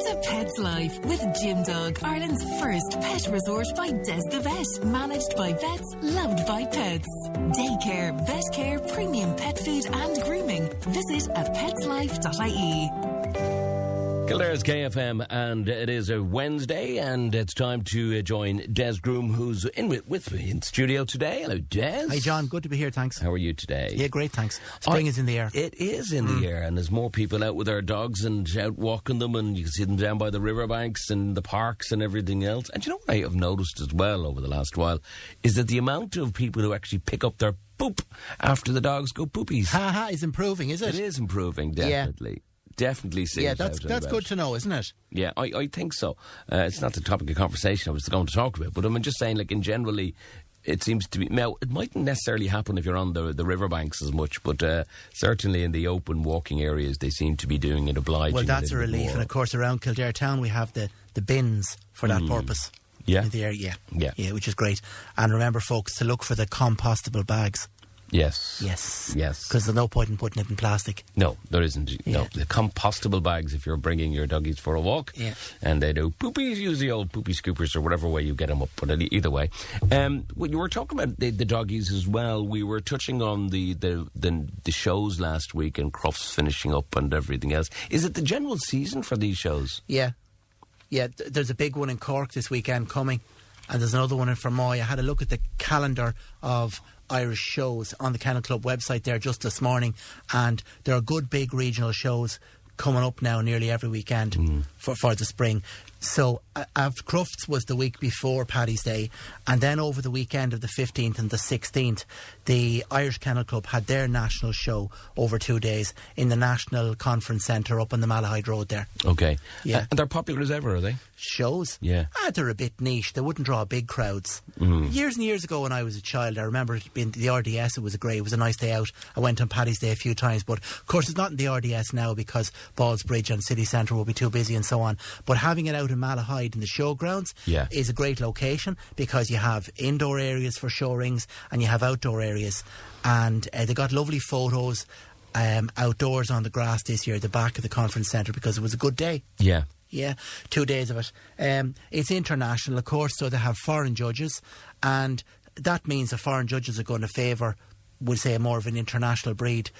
to Pet's Life with Gym Dog, Ireland's first pet resort by Des the Vet. Managed by vets, loved by pets. Daycare, vet care, premium pet food and grooming. Visit at petslife.ie. Kildare's KFM, and it is a Wednesday, and it's time to join Des Groom, who's in with me in studio today. Hello, Des. Hi, John. Good to be here, thanks. How are you today? Yeah, great, thanks. Spring is in the air. It is in the air, and there's more people out with their dogs and out walking them, and you can see them down by the riverbanks and the parks and everything else. And you know what I have noticed as well over the last while is that the amount of people who actually pick up their poop after the dogs go poopies. Is improving, is it? It is improving, definitely. Yeah. Definitely see. Yeah, that's good to know, isn't it? Yeah, I think so. It's not the topic of conversation I was going to talk about, but I'm just saying, like, in generally, it seems to be... Now, it mightn't necessarily happen if you're on the riverbanks as much, but certainly in the open walking areas, they seem to be doing it obliging. Well, that's a relief. And, of course, around Kildare town, we have the bins for that purpose. Yeah? In the area, yeah, which is great. And remember, folks, to look for the compostable bags. Yes. Because there's no point in putting it in plastic. No, there isn't. Yeah. No, the compostable bags if you're bringing your doggies for a walk. Yeah. And they do poopies, use the old poopy scoopers or whatever way you get them up. But either way. When you were talking about the doggies as well, we were touching on the shows last week and Crufts finishing up and everything else. Is it the general season for these shows? Yeah. Yeah, there's a big one in Cork this weekend coming. And there's another one in Fermoy. I had a look at the calendar of Irish shows on the Kennel Club website there just this morning, and there are good big regional shows coming up now nearly every weekend for the spring. So Crufts was the week before Paddy's Day, and then over the weekend of the 15th and the 16th, the Irish Kennel Club had their national show over 2 days in the National Conference Centre up on the Malahide Road there. Okay. Yeah. And they're popular as ever, are they? Shows? Yeah. They're a bit niche. They wouldn't draw big crowds. Years and years ago when I was a child, I remember it being the RDS. It was a nice day out. I went on Paddy's Day a few times, but of course it's not in the RDS now because Ballsbridge and City Centre will be too busy and so on. But having it out in Malahide in the showgrounds is a great location because you have indoor areas for show rings and you have outdoor areas. And they got lovely photos outdoors on the grass this year at the back of the conference centre because it was a good day. Yeah, 2 days of it. It's international, of course, so they have foreign judges, and that means the foreign judges are going to favour, we'll say, more of an international breed.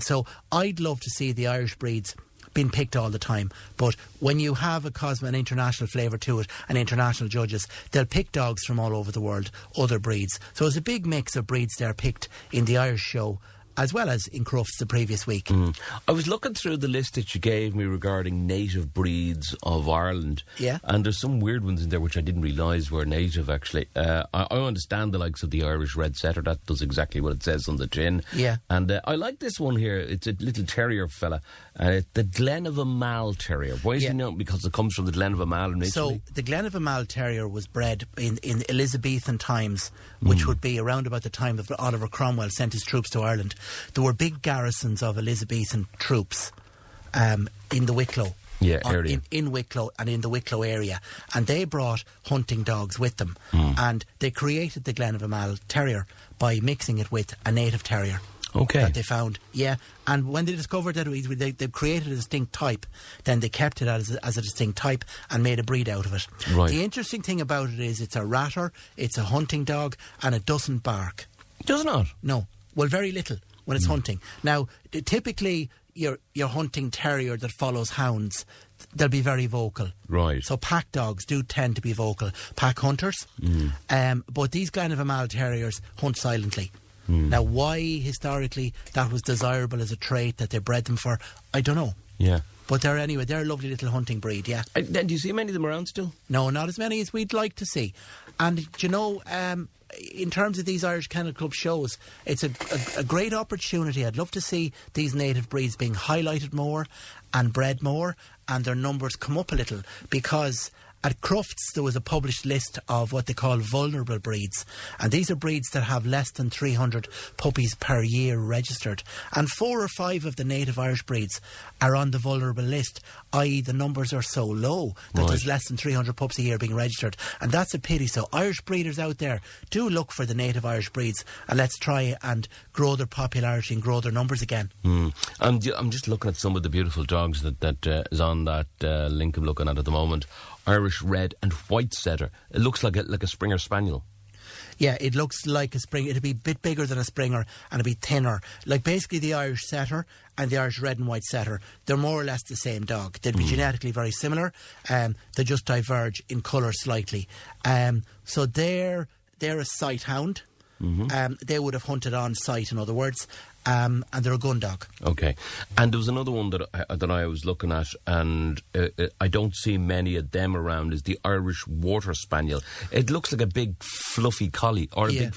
So I'd love to see the Irish breeds being picked all the time, but when you have an international flavour to it and international judges, they'll pick dogs from all over the world, other breeds. So it's a big mix of breeds there picked in the Irish show, as well as in Crufts the previous week. I was looking through the list that you gave me regarding native breeds of Ireland. Yeah. And there's some weird ones in there which I didn't realise were native, actually. I understand the likes of the Irish Red Setter. That does exactly what it says on the tin. Yeah. And I like this one here. It's a little terrier fella. The Glen of a Mal Terrier. Why is he known? Because it comes from the Glen of a Mal in Italy. So the Glen of a Mal Terrier was bred in Elizabethan times, which would be around about the time of Oliver Cromwell sent his troops to Ireland. There were big garrisons of Elizabethan troops in the Wicklow. Area. In Wicklow and in the Wicklow area. And they brought hunting dogs with them. And they created the Glen of a Mal Terrier by mixing it with a native terrier. Okay. That they found, and when they discovered that they created a distinct type, then they kept it as a distinct type and made a breed out of it. Right. The interesting thing about it is it's a ratter, it's a hunting dog, and it doesn't bark. Does not? No. Well, very little when it's hunting. Now, typically, your hunting terrier that follows hounds, they'll be very vocal. Right. So pack dogs do tend to be vocal. Pack hunters. But these Glen of a Mal Terriers hunt silently. Now, why historically that was desirable as a trait that they bred them for, I don't know. Yeah. But they're a lovely little hunting breed, yeah. Do you see many of them around still? No, not as many as we'd like to see. And, you know, in terms of these Irish Kennel Club shows, it's a great opportunity. I'd love to see these native breeds being highlighted more and bred more and their numbers come up a little because At Crufts, there was a published list of what they call vulnerable breeds. And these are breeds that have less than 300 puppies per year registered. And 4 or 5 of the native Irish breeds are on the vulnerable list, i.e. the numbers are so low that there's less than 300 pups a year being registered. And that's a pity. So Irish breeders out there, do look for the native Irish breeds, and let's try and grow their popularity and grow their numbers again. And I'm just looking at some of the beautiful dogs that is on that link I'm looking at the moment. Irish red and white setter. It looks like a Springer Spaniel. Yeah, it looks like a Springer. It'd be a bit bigger than a Springer and a bit thinner. Like basically the Irish setter and the Irish red and white setter, they're more or less the same dog. They'd be genetically very similar. They just diverge in colour slightly. So they're a sight hound. They would have hunted on sight, in other words. And they're a gun dog. Okay. And there was another one that I was looking at, and I don't see many of them around, is the Irish Water Spaniel. It looks like a big fluffy collie, or a big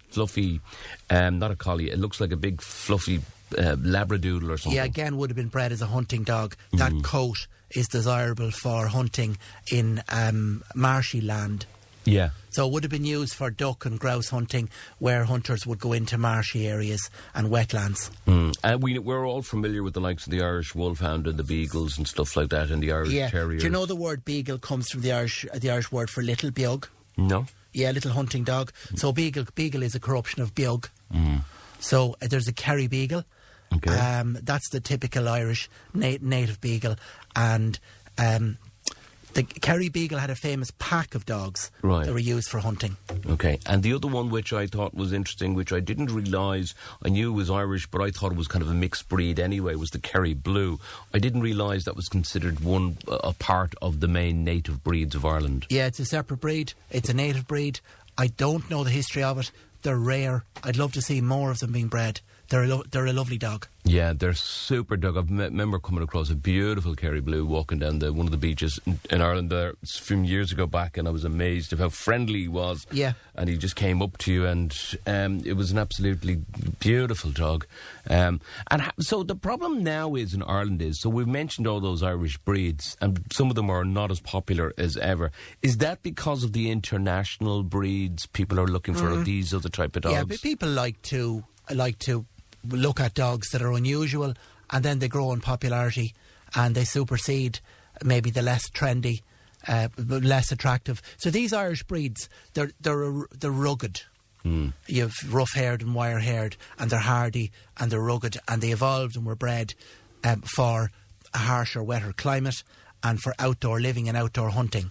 fluffy, not a collie, it looks like a big fluffy Labradoodle or something. Yeah, again, would have been bred as a hunting dog. That coat is desirable for hunting in marshy land. Yeah. So it would have been used for duck and grouse hunting, where hunters would go into marshy areas and wetlands. We're all familiar with the likes of the Irish Wolfhound and the Beagles and stuff like that, and the Irish Terriers. Do you know the word beagle comes from the Irish word for little beag? No. Yeah, little hunting dog. So beagle is a corruption of beag. So there's a Kerry beagle. Okay. That's the typical Irish native beagle, and the Kerry beagle had a famous pack of dogs that were used for hunting. Okay, and the other one which I thought was interesting, which I didn't realise, I knew it was Irish, but I thought it was kind of a mixed breed anyway, was the Kerry Blue. I didn't realise that was considered a part of the main native breeds of Ireland. Yeah, it's a separate breed. It's a native breed. I don't know the history of it. They're rare. I'd love to see more of them being bred. They're a lovely dog. Yeah, they're super dog. I remember coming across a beautiful Kerry Blue walking down one of the beaches in Ireland there a few years ago back, and I was amazed at how friendly he was. Yeah. And he just came up to you, and it was an absolutely beautiful dog. So the problem now is in Ireland so we've mentioned all those Irish breeds, and some of them are not as popular as ever. Is that because of the international breeds? People are looking for these other type of dogs? Yeah, but people like to look at dogs that are unusual, and then they grow in popularity and they supersede maybe the less trendy, less attractive. So these Irish breeds, they're rugged. You have rough-haired and wire-haired, and they're hardy and they're rugged, and they evolved and were bred for a harsher, wetter climate and for outdoor living and outdoor hunting.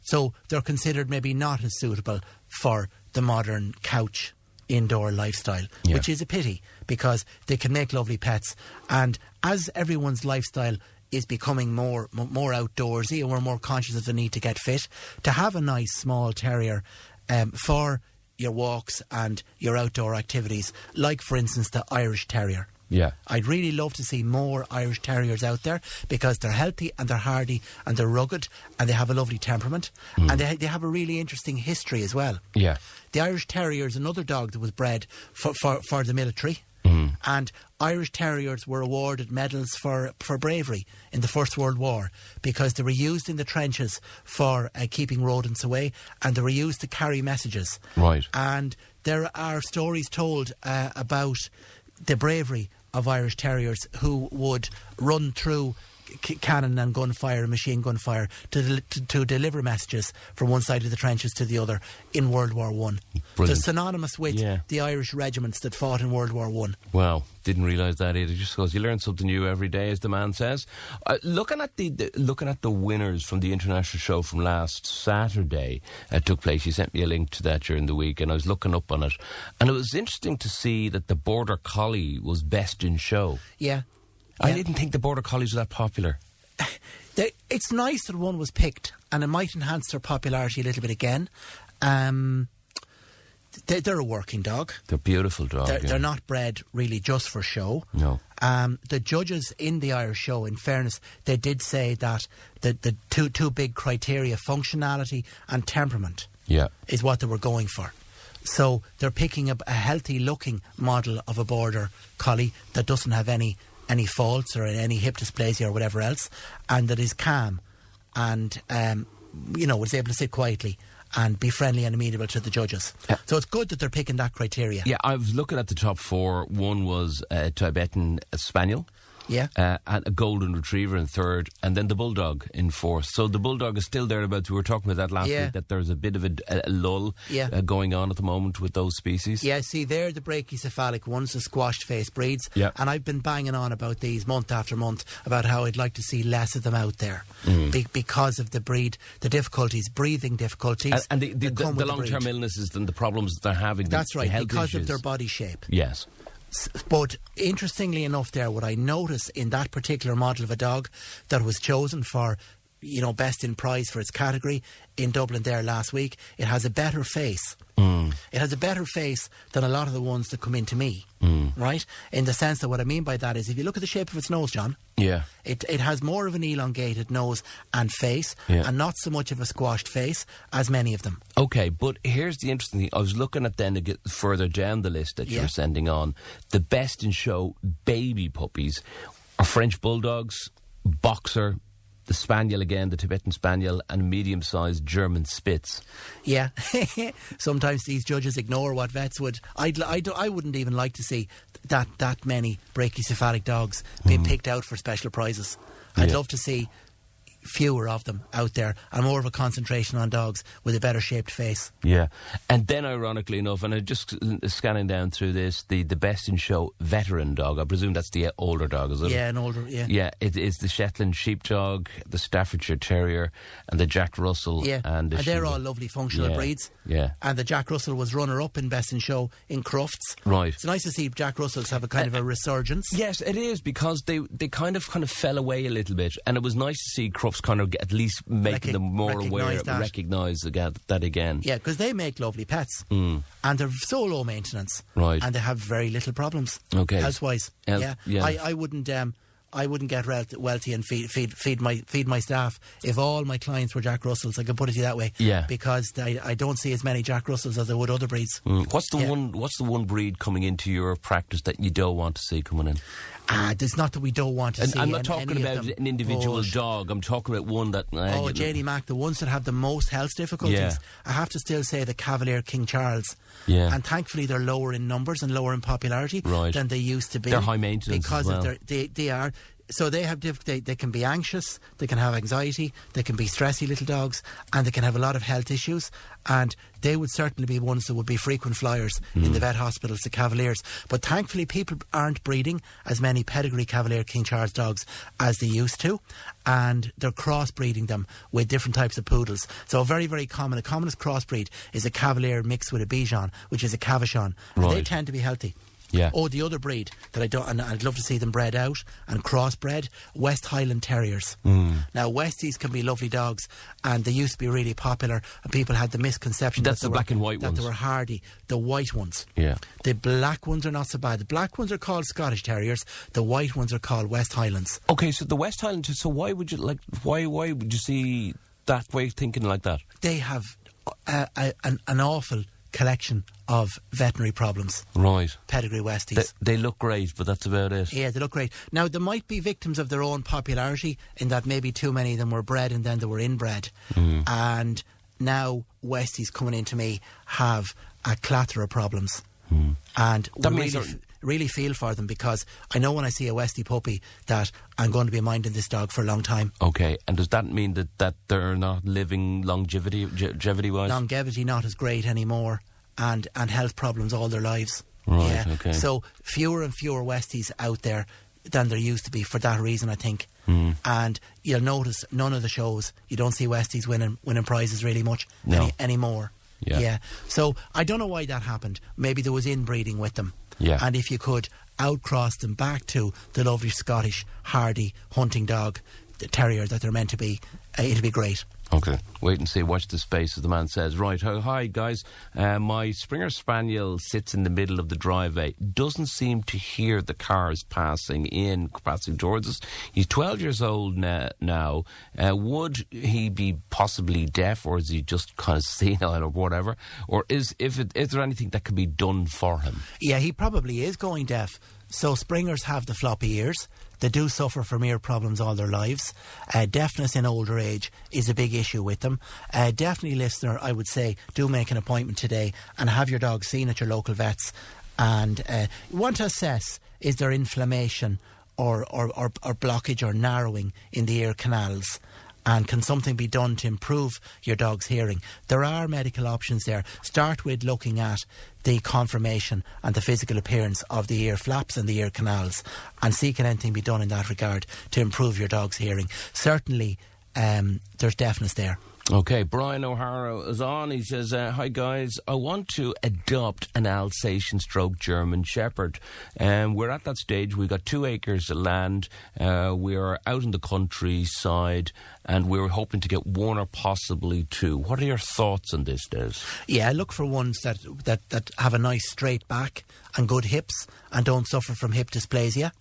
So they're considered maybe not as suitable for the modern couch indoor lifestyle, which is a pity, because they can make lovely pets. And as everyone's lifestyle is becoming more outdoorsy, and we're more conscious of the need to get fit, to have a nice small terrier for your walks and your outdoor activities, like for instance the Irish Terrier. Yeah. I'd really love to see more Irish Terriers out there, because they're healthy and they're hardy and they're rugged and they have a lovely temperament, and they have a really interesting history as well. Yeah. The Irish Terrier is another dog that was bred for the military, and Irish Terriers were awarded medals for bravery in the First World War, because they were used in the trenches for keeping rodents away, and they were used to carry messages. Right. And there are stories told about the bravery of Irish Terriers, who would run through cannon and gunfire and machine gunfire to deliver messages from one side of the trenches to the other in World War One. They're synonymous with the Irish regiments that fought in World War One. Wow, didn't realise that either. Just because you learn something new every day, as the man says. Looking at the winners from the international show from last Saturday took place. You sent me a link to that during the week, and I was looking up on it, and it was interesting to see that the Border Collie was best in show. Yeah. I didn't think the Border Collies were that popular. It's nice that one was picked, and it might enhance their popularity a little bit again. They're a working dog. They're a beautiful dog. They're not bred really just for show. No. The judges in the Irish show, in fairness, they did say that the two big criteria, functionality and temperament, is what they were going for. So they're picking a healthy-looking model of a Border Collie that doesn't have any faults or any hip dysplasia or whatever else, and that is calm and was able to sit quietly and be friendly and amenable to the judges. Yeah. So it's good that they're picking that criteria. Yeah, I was looking at the top 4. One was a Tibetan Spaniel. Yeah. And a golden retriever in 3rd, and then the bulldog in 4th. So the bulldog is still thereabouts. We were talking about that last week, that there's a bit of a lull going on at the moment with those species. Yeah, see, they're the brachycephalic ones, the squashed face breeds. Yeah. And I've been banging on about these month after month about how I'd like to see less of them out there because of the breed, the difficulties, breathing difficulties. And the long-term illnesses and the problems that they're having. That's right, because issues. of their body shape. Yes. But interestingly enough there, what I notice in that particular model of a dog that was chosen for, best in prize for its category in Dublin there last week, it has a better face. It has a better face than a lot of the ones that come into me, right? In the sense that what I mean by that is if you look at the shape of its nose, John, it has more of an elongated nose and face and not so much of a squashed face as many of them. Okay, but here's the interesting thing. I was looking at then to get further down the list that you're sending on. The best in show baby puppies are French Bulldogs, Boxer, the Spaniel again, the Tibetan Spaniel, and medium-sized German Spitz. Yeah. Sometimes these judges ignore what vets would. I wouldn't even like to see that many brachycephalic dogs being picked out for special prizes. I'd love to see fewer of them out there and more of a concentration on dogs with a better shaped face. Yeah. And then ironically enough, and I just scanning down through this, the best in show veteran dog, I presume that's the older dog, is it? Yeah, an older, Yeah, it is the Shetland Sheepdog, the Staffordshire Terrier and the Jack Russell. Yeah, and they're all lovely functional breeds. Yeah. And the Jack Russell was runner-up in best in show in Crufts. Right. It's nice to see Jack Russells have a kind of a resurgence. Yes, it is, because they kind of fell away a little bit, and it was nice to see Crufts kind of at least making them more aware, recognise that again. Yeah, because they make lovely pets, and they're so low maintenance, right? And they have very little problems, health-wise. Yeah. I wouldn't. I wouldn't get wealthy and feed my staff if all my clients were Jack Russells. I can put it to you that way. Yeah. Because I don't see as many Jack Russells as I would other breeds. What's the one breed coming into your practice that you don't want to see coming in? There's not that we don't want to see. I'm not talking about an individual dog. I'm talking about one that. Janie Mac, the ones that have the most health difficulties. Yeah. I have to still say the Cavalier King Charles. Yeah. And thankfully they're lower in numbers and lower in popularity than they used to be. They're high maintenance because as well. They are. So they have they can be anxious, they can have anxiety, they can be stressy little dogs, and they can have a lot of health issues, and they would certainly be ones that would be frequent flyers in the vet hospitals, the Cavaliers. But thankfully people aren't breeding as many pedigree Cavalier King Charles dogs as they used to, and they're crossbreeding them with different types of poodles. So very, very common. The commonest crossbreed is a Cavalier mixed with a Bichon, which is a Cavachon. And they tend to be healthy. Yeah. Oh, the other breed that I don't, and I'd love to see them bred out and crossbred, West Highland Terriers. Now, Westies can be lovely dogs, and they used to be really popular, and people had the misconception that's the black and white ones. That they were hardy. The white ones. Yeah. The black ones are not so bad. The black ones are called Scottish Terriers. The white ones are called West Highlands. Okay, so the West Highlands. So why would you see that way of thinking like that? They have an awful collection of veterinary problems. Right. Pedigree Westies. They look great, but that's about it. Yeah, they look great. Now, they might be victims of their own popularity in that maybe too many of them were bred and then they were inbred. And now Westies coming into me have a clatter of problems. And that really feel for them, because I know when I see a Westie puppy that I'm going to be minding this dog for a long time. Okay, and does that mean that they're not living longevity-wise? Longevity not as great anymore, and health problems all their lives. Right, yeah. okay. So fewer and fewer Westies out there than there used to be for that reason, I think. And you'll notice none of the shows, you don't see Westies winning prizes really much anymore. Yeah. So I don't know why that happened. Maybe there was inbreeding with them. Yeah. And if you could outcross them back to the lovely Scottish hardy hunting dog, the terrier that they're meant to be, it'd be great. Okay, wait and see. Watch the space, as the man says. Right, hi guys. My Springer Spaniel sits in the middle of the driveway. Doesn't seem to hear the cars passing towards us. He's 12 years old now. Would he be possibly deaf, or is he just kind of senile or whatever? Or is there anything that can be done for him? Yeah, he probably is going deaf. So springers have the floppy ears. They do suffer from ear problems all their lives. Deafness in older age is a big issue with them. Definitely, listener, I would say, do make an appointment today and have your dog seen at your local vets. And you want to assess, is there inflammation or blockage or narrowing in the ear canals? And can something be done to improve your dog's hearing? There are medical options there. Start with looking at the conformation and the physical appearance of the ear flaps and the ear canals, and see can anything be done in that regard to improve your dog's hearing. Certainly, there's deafness there. Okay, Brian O'Hara is on. He says, hi guys, I want to adopt an Alsatian stroke German Shepherd. We're at that stage. We've got 2 acres of land. We're out in the countryside and we're hoping to get 1 or possibly 2. What are your thoughts on this, Des? Yeah, look for ones that have a nice straight back and good hips and don't suffer from hip dysplasia.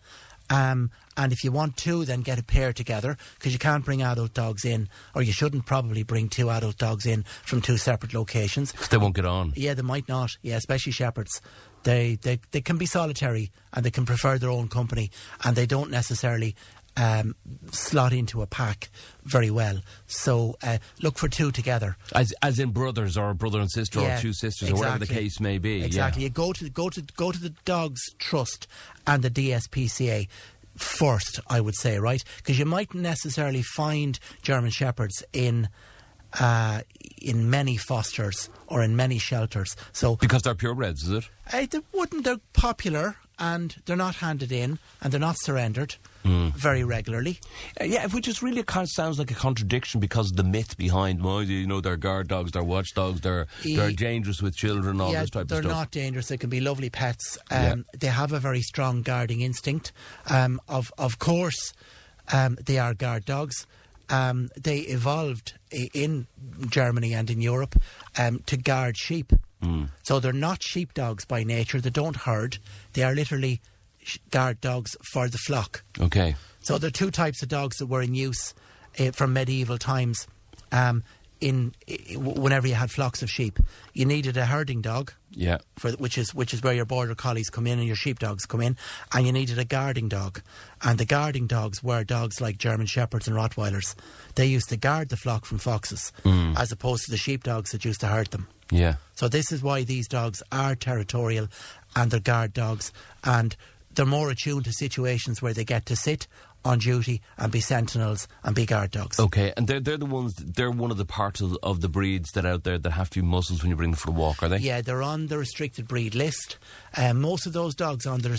And if you want 2, then get a pair together, because you can't bring adult dogs in, or you shouldn't probably bring 2 adult dogs in from 2 separate locations. They won't get on. Yeah, they might not. Yeah, especially shepherds. They can be solitary and they can prefer their own company, and they don't necessarily slot into a pack very well. So look for 2 together. As in brothers, or a brother and sister, or 2 sisters, exactly. or whatever the case may be. Exactly. Yeah. You go to the Dogs Trust and the DSPCA first, I would say, right? Because you mightn't necessarily find German Shepherds in many fosters or in many shelters. So because they're purebreds, is it? They're popular, and they're not handed in, and they're not surrendered very regularly. Yeah, which is really kind of sounds like a contradiction, because of the myth behind, they're guard dogs, they're watchdogs, they're dangerous with children, all this type of stuff. They're not dangerous. They can be lovely pets. They have a very strong guarding instinct. Of course, they are guard dogs. They evolved in Germany and in Europe to guard sheep. So they're not sheepdogs by nature. They don't herd. They are literally guard dogs for the flock. Okay. So there are 2 types of dogs that were in use from medieval times. Whenever you had flocks of sheep, you needed a herding dog. Yeah. Which is where your border collies come in and your sheepdogs come in, and you needed a guarding dog. And the guarding dogs were dogs like German Shepherds and Rottweilers. They used to guard the flock from foxes, as opposed to the sheepdogs that used to herd them. Yeah. So this is why these dogs are territorial, and they're guard dogs, and they're more attuned to situations where they get to sit on duty and be sentinels and be guard dogs. Okay, and they're the ones. They're one of the parts of the breeds that are out there that have to be muzzled when you bring them for a walk, are they? Yeah, they're on the restricted breed list. Most of those dogs on the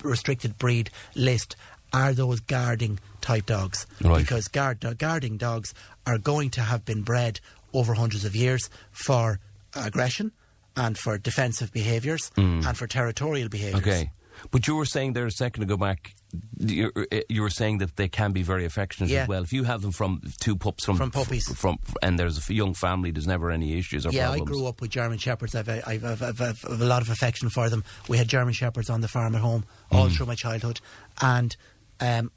restricted breed list are those guarding type dogs, right? Because guarding dogs are going to have been bred over hundreds of years for aggression and for defensive behaviours and for territorial behaviours. Okay. But you were saying there a second ago back, you were saying that they can be very affectionate as well. If you have them from 2 pups from puppies, and there's a young family, there's never any issues or problems. I grew up with German Shepherds. I've a lot of affection for them. We had German Shepherds on the farm at home all through my childhood, and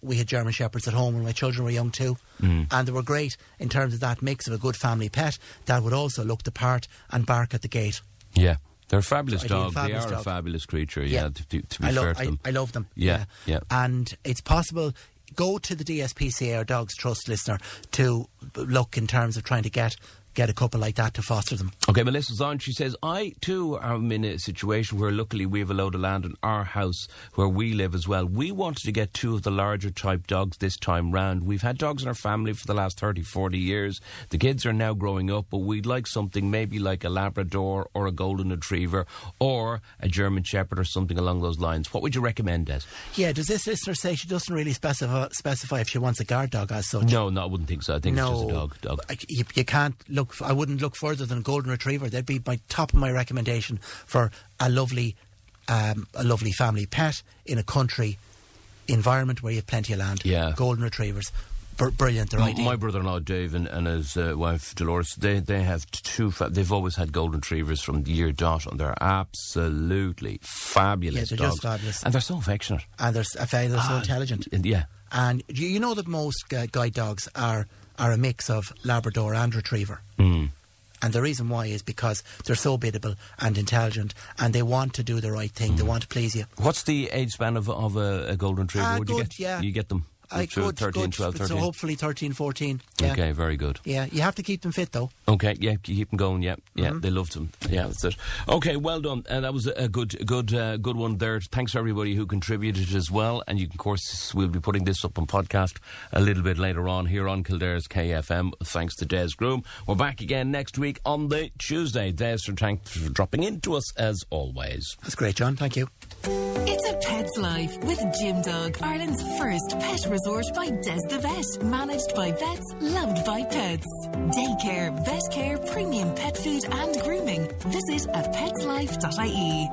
we had German Shepherds at home when my children were young too, and they were great in terms of that mix of a good family pet that would also look the part and bark at the gate. Yeah. They're a fabulous dog. They are a fabulous creature, to be fair to them. I love them. Yeah. And it's possible, go to the DSPCA or Dogs Trust, listener, to look in terms of trying to get a couple like that to foster them. Okay, Melissa's on. She says, I too am in a situation where luckily we have a load of land in our house where we live as well. We wanted to get 2 of the larger type dogs this time round. We've had dogs in our family for the last 30, 40 years. The kids are now growing up, but we'd like something maybe like a Labrador or a Golden Retriever or a German Shepherd or something along those lines. What would you recommend, Des? Yeah, does this listener say she doesn't really specify if she wants a guard dog as such? No, I wouldn't think so. I think it's just a dog. You can't look. I wouldn't look further than a Golden Retriever. They'd be my top of my recommendation for a lovely family pet in a country environment where you have plenty of land. Yeah, Golden Retrievers, brilliant. They're ideal. My brother-in-law Dave and his wife Dolores, they have 2. They've always had Golden Retrievers from the year dot, and they're absolutely fabulous. Yeah, they're just fabulous, and they're so affectionate, and they're so intelligent. Yeah, and you know that most guide dogs are a mix of Labrador and Retriever. And the reason why is because they're so biddable and intelligent, and they want to do the right thing. They want to please you. What's the age span of a golden retriever? Would you good, get? yeah. You get them? Good, 13, 12, 13. So hopefully 13, 14. Yeah. Okay, very good. Yeah, you have to keep them fit though. Okay, yeah, you keep them going. Yeah, they loved them. Yeah, that's it. Okay, well done. That was a good one there. Thanks to everybody who contributed as well. And you can, of course, we'll be putting this up on podcast a little bit later on here on Kildare's KFM. Thanks to Des Groom. We're back again next week on the Tuesday. Des, thanks for dropping into us as always. That's great, John. Thank you. It's a pet's life with Jim Dog, Ireland's first pet resort by Des the Vet. Managed by vets, loved by pets. Daycare, vet care, premium pet food and grooming. Visit apetslife.ie.